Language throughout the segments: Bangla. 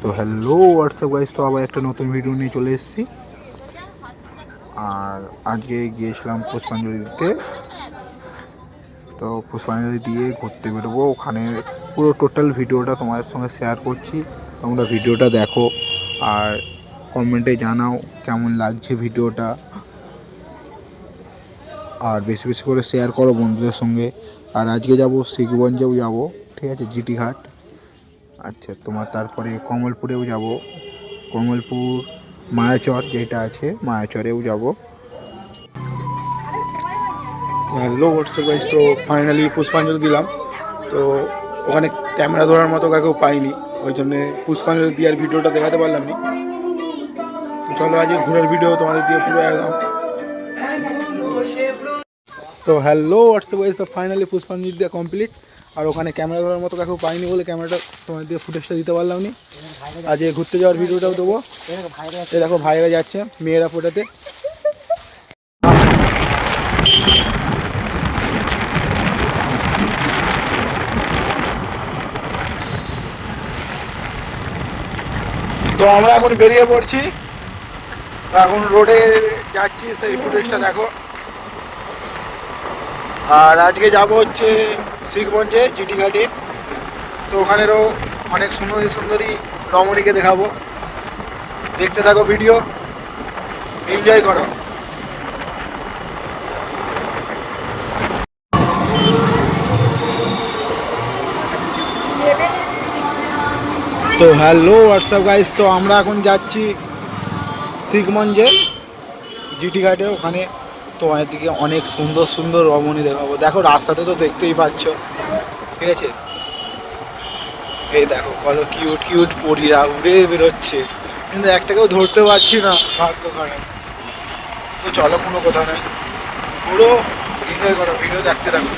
তো হ্যালো হোয়াটসঅ্যাপ গাইস, তো আবার একটা নতুন ভিডিও নিয়ে চলে এসেছি। আর আজকে গিয়েছিলাম পুষ্পাঞ্জলি দিতে। তো পুষ্পাঞ্জলি দিয়ে ঘুরতে বেরোবো, ওখানে পুরো টোটাল ভিডিওটা তোমাদের সঙ্গে শেয়ার করছি। তোমরা ভিডিওটা দেখো আর কমেন্টে জানাও কেমন লাগছে ভিডিওটা। আর বেশি বেশি করে শেয়ার করো বন্ধুদের সঙ্গে। আর আজকে যাব শিখগঞ্জেও যাব, ঠিক আছে, জিটি ঘাট। আচ্ছা, তোমার তারপরে কমলপুরেও যাব, কমলপুর মায়াচর যেটা আছে মায়াচরেও যাব। হ্যালো হোয়াটসঅ্যাপ গাইস, তো ফাইনালি পুষ্পাঞ্জলি দিলাম। তো ওখানে ক্যামেরা ধরার মতো কাকেও পাইনি, ওই জন্যে পুষ্পাঞ্জলি দেওয়ার ভিডিওটা দেখাতে পারলাম না। তো চলো আজকে ঘোরার ভিডিও তোমাদের দিয়ে পুরো একদম। তো হ্যালো হোয়াটসঅ্যাপ গাইস, তো ফাইনালি পুষ্পাঞ্জলি দেওয়া কমপ্লিট। আর ওখানে ক্যামেরা ধরার মতো কাকেও পাইনি বলে ক্যামেরাটা তোমাদের দিয়ে ফুটেজটা দিতে পারলাম না। আজকে ঘুরতে যাওয়ার ভিডিওটাও দেবো। এই দেখো ভাইরা যাচ্ছে, মেয়েরা ফোটাতে। তো আমরা এখন বেরিয়ে পড়ছি, এখন রোডে যাচ্ছি, সেই ফুটেজটা দেখো। আর আজকে যাব হচ্ছে শিখগঞ্জে জিটি ঘাটে। তো ওখানেরও অনেক সুন্দরী সুন্দরী রমণীকে দেখাবো, দেখতে থাকো ভিডিও, এনজয় করো। তো হ্যালো হোয়াটসঅ্যাপ গাইস, তো আমরা এখন যাচ্ছি শিখগঞ্জে জিটি ঘাটে। ওখানে তোমার দিকে অনেক সুন্দর সুন্দর রমণী দেখাবো। দেখো রাস্তাতে তো দেখতেই পাচ্ছ, ঠিক আছে। এই দেখো কত কিউট কিউট পরীরা উড়ে বেরোচ্ছে, কিন্তু একটাকেও ধরতে পারছি না, ভাগ্য খারাপ। তো চলো, কোনো কথা নাই, পুরো এনজয় করো, ভিডিও দেখতে থাকো।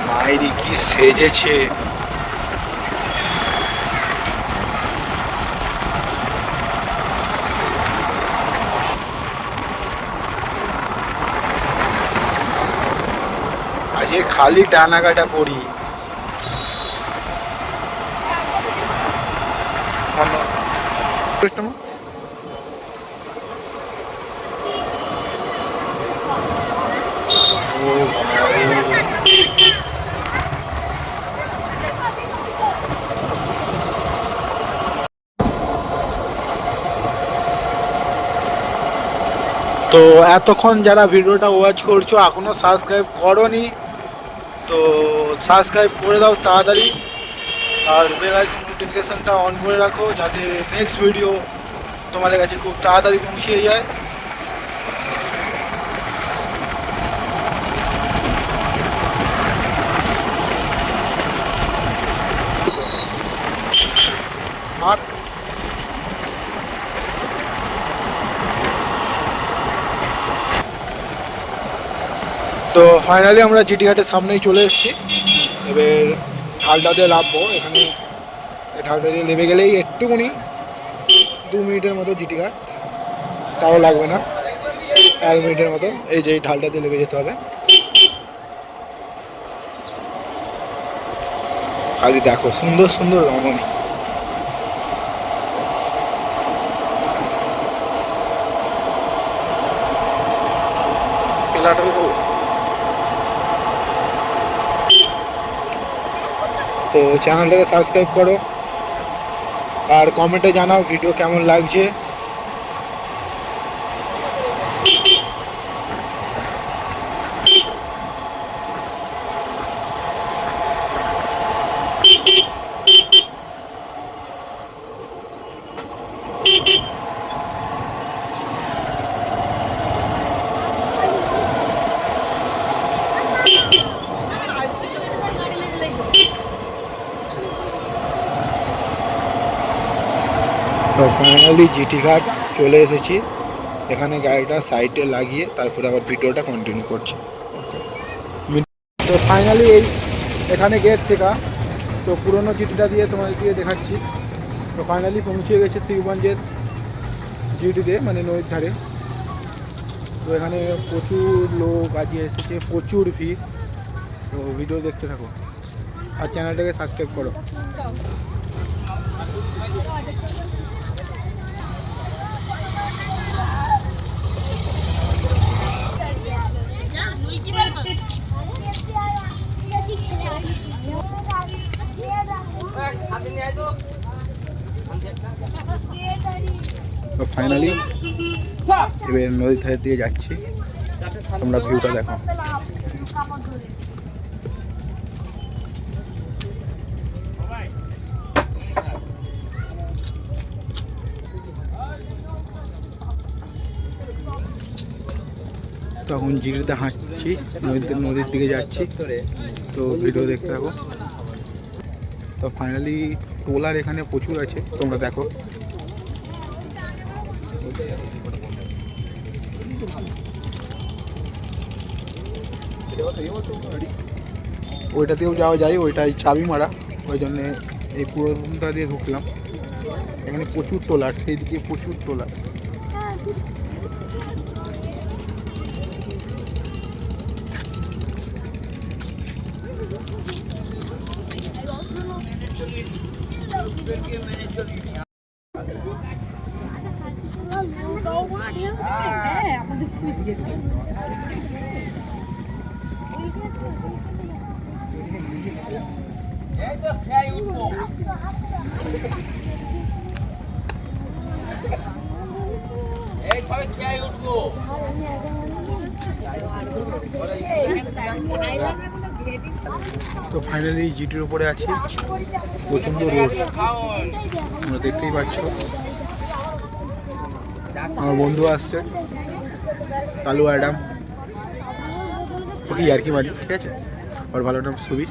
মাইরি কি সেজেছে! আজকে খালি টানাকাটা পড়ি। তো এতক্ষণ যারা ভিডিওটা ওয়াচ করছো এখনও সাবস্ক্রাইব করোনি, তো সাবস্ক্রাইব করে দাও তাড়াতাড়ি। আর বেল আইকন নোটিফিকেশানটা অন করে রাখো, যাতে নেক্সট ভিডিও তোমাদের কাছে খুব তাড়াতাড়ি পৌঁছে যায়। আর তো ফাইনালি আমরা জিটি ঘাটের সামনেই চলে এসেছি। এবার ঢালটা দিয়ে নামবো। এখানে ঢালটা দিয়ে নেমে গেলেই একটুখানি 2 মিনিটের মতো জিটি ঘাট, তাও লাগবে না, 1 মিনিটের মতো। এই যে ঢালটা দিয়ে নেমে যেতে হবে। খালি দেখো সুন্দর সুন্দর রমণী। তো চ্যানেলটাকে সাবস্ক্রাইব করো আর কমেন্টে জানাও ভিডিও কেমন লাগছে। তো ফাইনালি জিটি ঘাট চলে এসেছি। এখানে গাড়িটা সাইডে লাগিয়ে তারপরে আবার ভিডিওটা কন্টিনিউ করছি। তো ফাইনালি এই এখানে গেট থেকে তো পুরোনো জিটিটা দিয়ে তোমাদেরকে দেখাচ্ছি। তো ফাইনালি পৌঁছে গেছে শিখগঞ্জের জিটিতে, মানে নদীর ধারে। তো এখানে প্রচুর লোক আজ এসেছে, প্রচুর ভিড়। তো ভিডিও দেখতে থাকো আর চ্যানেলটাকে সাবস্ক্রাইব করো। তো ফাইনালি এবার নদীর ধারে দিয়ে যাচ্ছি, তোমরা ভিউটা দেখো। তখন জিরিতে হাঁটছি, নদীর দিকে যাচ্ছি, তো ভিডিও দেখতে থাকো। তো ফাইনালি ট্রলার এখানে প্রচুর আছে, তোমরা দেখো। ওইটাতেও যাওয়া যায়, ওইটাই চাবি মারা, ওই জন্যে এই পুরো রুমটা দিয়ে ঢুকলাম। এখানে প্রচুর ট্রলার, সেই দিকে প্রচুর ট্রলার। তো ফাইনালি জিটির উপরে আছি, প্রচন্ড রোদ, তোমরা দেখতেই পাচ্ছ। আমার বন্ধু আসছে, কালু অ্যাডাম, ওকে আর কি মারি, ঠিক আছে। আর ভালো নাম সুবীর।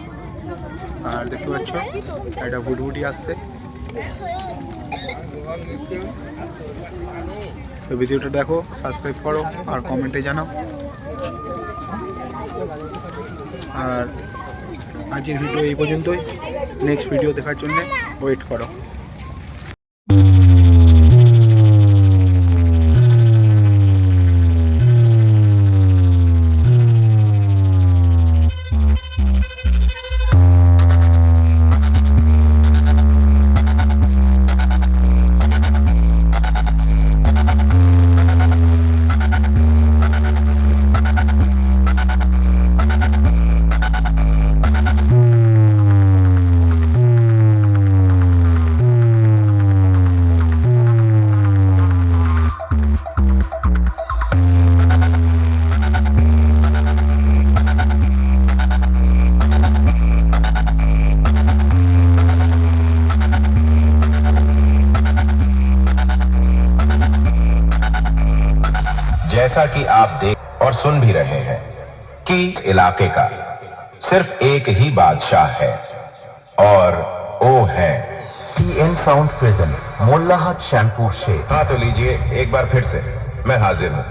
আর দেখতে পাচ্ছ একটা বুটবুটি আসছে। তো ভিডিওটা দেখো, সাবস্ক্রাইব করো আর কমেন্টে জানাও। আর আজকের ভিডিও এই পর্যন্তই, নেক্সট ভিডিও দেখার জন্য ওয়েট করো। जैसा कि आप देख और सुन भी रहे हैं कि इलाके का सिर्फ एक ही बादशाह है और वो है TN sound present Mollahat shampoo shed. हाँ तो लीजिए एक बार फिर से मैं हाजिर हूँ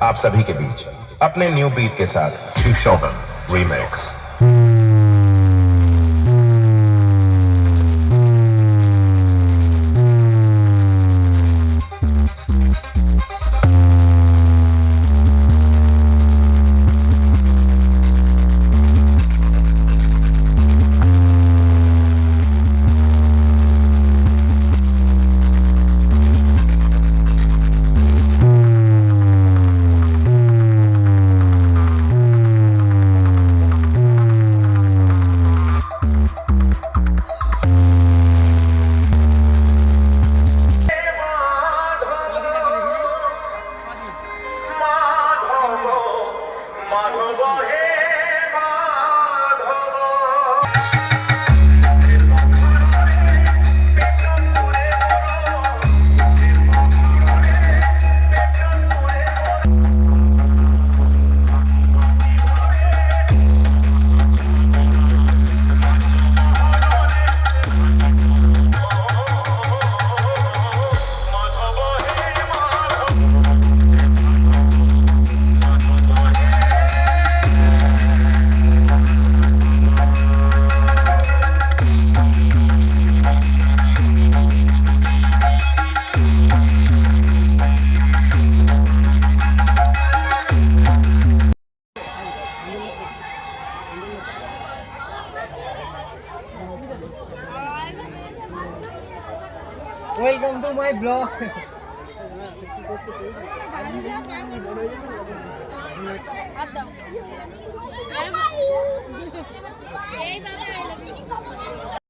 आप सभी के बीच अपने न्यू बीट के साथ Shiv Shobhan remix. Welcome to my blog.